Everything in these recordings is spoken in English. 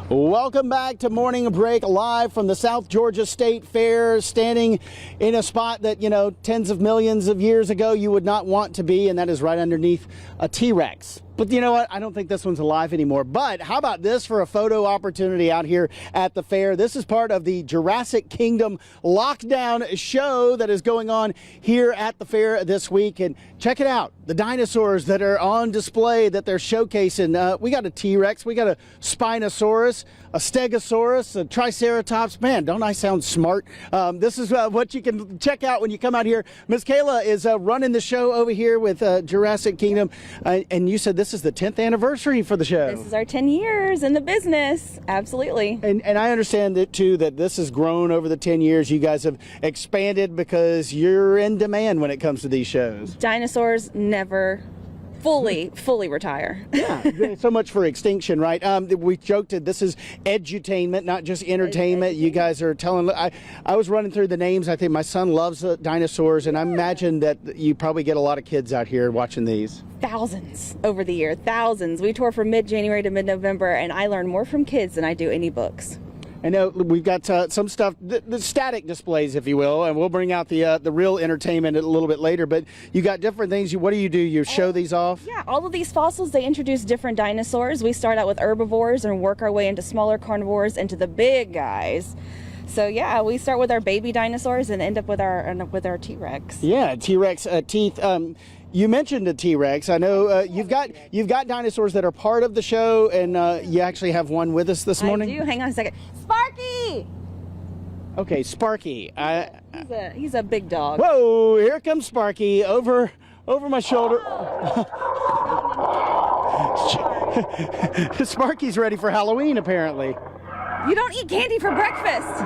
Welcome back to Morning Break, live from the South Georgia State Fair, standing in a spot that, tens of millions of years ago you would not want to be, and that is right underneath a T-Rex. But you know what? I don't think this one's alive anymore. But how about this for a photo opportunity out here at the fair? This is part of the Jurassic Kingdom lockdown show that is going on here at the fair this week. And check it out, the dinosaurs that are on display that they're showcasing. We got a T-Rex, we got a Spinosaurus, a Stegosaurus, a Triceratops. Man, don't I sound smart? This is what you can check out when you come out here. Miss Kayla is running the show over here with Jurassic Kingdom. And you said this is the 10th anniversary for the show. This is our 10 years in the business. Absolutely. And I understand that too, that this has grown over the 10 years. You guys have expanded because you're in demand when it comes to these shows. Dinosaurs never fully retire. Yeah, so much for extinction, right? We joked that this is edutainment, not just entertainment. You guys are telling, I was running through the names. I think my son loves dinosaurs, and I imagine that you probably get a lot of kids out here watching these. Thousands over the year, thousands. We tour from mid-January to mid-November, and I learn more from kids than I do any books. I know we've got some stuff, the static displays, if you will, and we'll bring out the real entertainment a little bit later. But you got different things. What do? You show these off? Yeah, all of these fossils, they introduce different dinosaurs. We start out with herbivores and work our way into smaller carnivores, into the big guys. So yeah, we start with our baby dinosaurs and end up with our T-Rex. Yeah, T-Rex teeth. You mentioned a T-Rex. I know you've got dinosaurs that are part of the show, and you actually have one with us this morning. I do. Hang on a second. Sparky! Okay, Sparky. He's a big dog. Whoa! Here comes Sparky over my shoulder. Sparky's ready for Halloween, apparently. You don't eat candy for breakfast.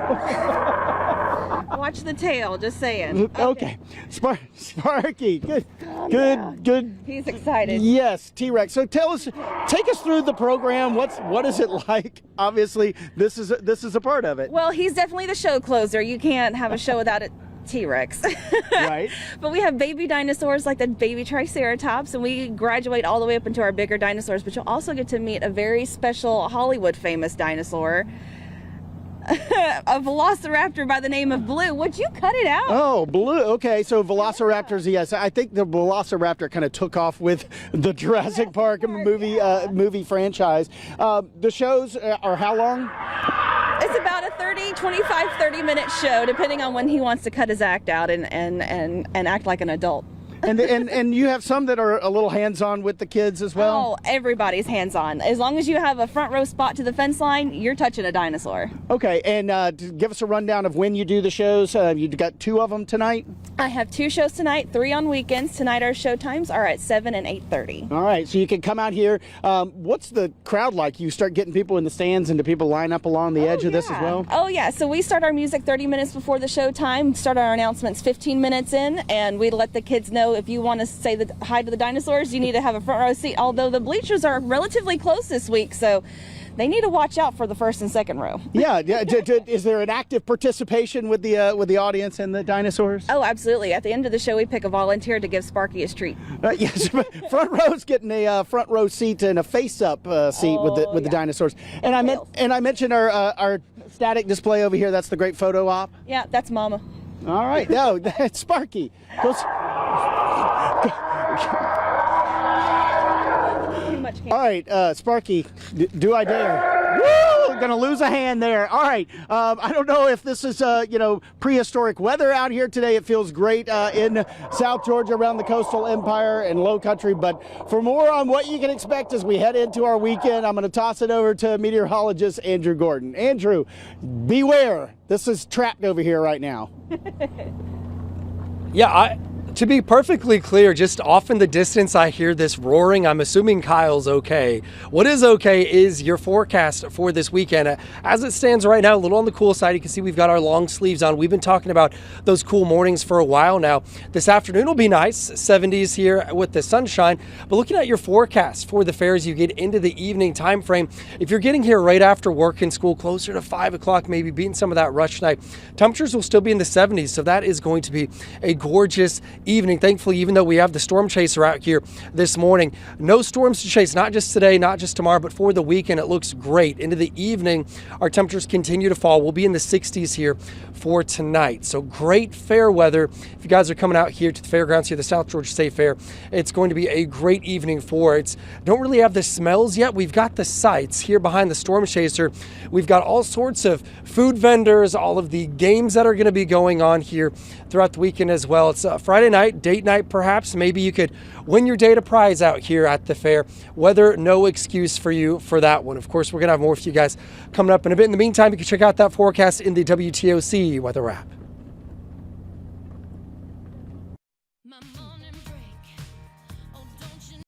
Watch the tail, just saying. Okay. Sparky, good. He's excited. Yes, T-Rex. So take us through the program. What is it like? Obviously, this is a part of it. Well, he's definitely the show closer. You can't have a show without a T-Rex. Right. But we have baby dinosaurs like the baby Triceratops, and we graduate all the way up into our bigger dinosaurs, but you'll also get to meet a very special Hollywood famous dinosaur, a velociraptor by the name of Blue. Would you cut it out? Oh, Blue. Okay, so velociraptors, yes. I think the velociraptor kind of took off with the Jurassic Park movie franchise. The shows are how long? It's about a 30 minute show, depending on when he wants to cut his act out and act like an adult. And you have some that are a little hands-on with the kids as well? Oh, everybody's hands-on. As long as you have a front row spot to the fence line, you're touching a dinosaur. Okay, and to give us a rundown of when you do the shows. You've got 2 of them tonight? I have 2 shows tonight, 3 on weekends. Tonight our show times are at 7 and 8:30. All right, so you can come out here. What's the crowd like? You start getting people in the stands, and do people line up along the edge of this as well? Oh, yeah. So we start our music 30 minutes before the show time, start our announcements 15 minutes in, and we let the kids know if you want to say hi to the dinosaurs, you need to have a front row seat, although the bleachers are relatively close this week, so they need to watch out for the first and second row. Yeah. Is there an active participation with the audience and the dinosaurs? Oh, absolutely. At the end of the show, we pick a volunteer to give Sparky his treat. Yes, front row's getting a front row seat and a face-up seat with the dinosaurs. And I mentioned our static display over here. That's the great photo op. Yeah, that's Mama. All right, no, that's Sparky. All right, Sparky, do I dare? Woo! Gonna lose a hand there. All right, I don't know if this is prehistoric weather out here today. It feels great in South Georgia, around the coastal empire and low country. But for more on what you can expect as we head into our weekend, I'm going to toss it over to meteorologist Andrew Gordon. Andrew, beware. This is trapped over here right now. Yeah, to be perfectly clear, just off in the distance, I hear this roaring. I'm assuming Kyle's okay. What is okay is your forecast for this weekend. As it stands right now, a little on the cool side. You can see we've got our long sleeves on. We've been talking about those cool mornings for a while now. This afternoon will be nice, 70s here with the sunshine. But looking at your forecast for the fair as you get into the evening time frame, if you're getting here right after work and school, closer to 5 o'clock, maybe beating some of that rush night, temperatures will still be in the 70s. So that is going to be a gorgeous evening. Thankfully, even though we have the storm chaser out here this morning, no storms to chase, not just today, not just tomorrow, but for the weekend. It looks great. Into the evening, our temperatures continue to fall. We'll be in the 60s here for tonight. So great fair weather. If you guys are coming out here to the fairgrounds here, the South Georgia State Fair, it's going to be a great evening for it. Don't really have the smells yet. We've got the sights here behind the storm chaser. We've got all sorts of food vendors, all of the games that are going to be going on here throughout the weekend as well. It's a Friday night, date night perhaps. Maybe you could win your date a prize out here at the fair. Weather, no excuse for you for that one. Of course, we're going to have more for you guys coming up in a bit. In the meantime, you can check out that forecast in the WTOC weather app.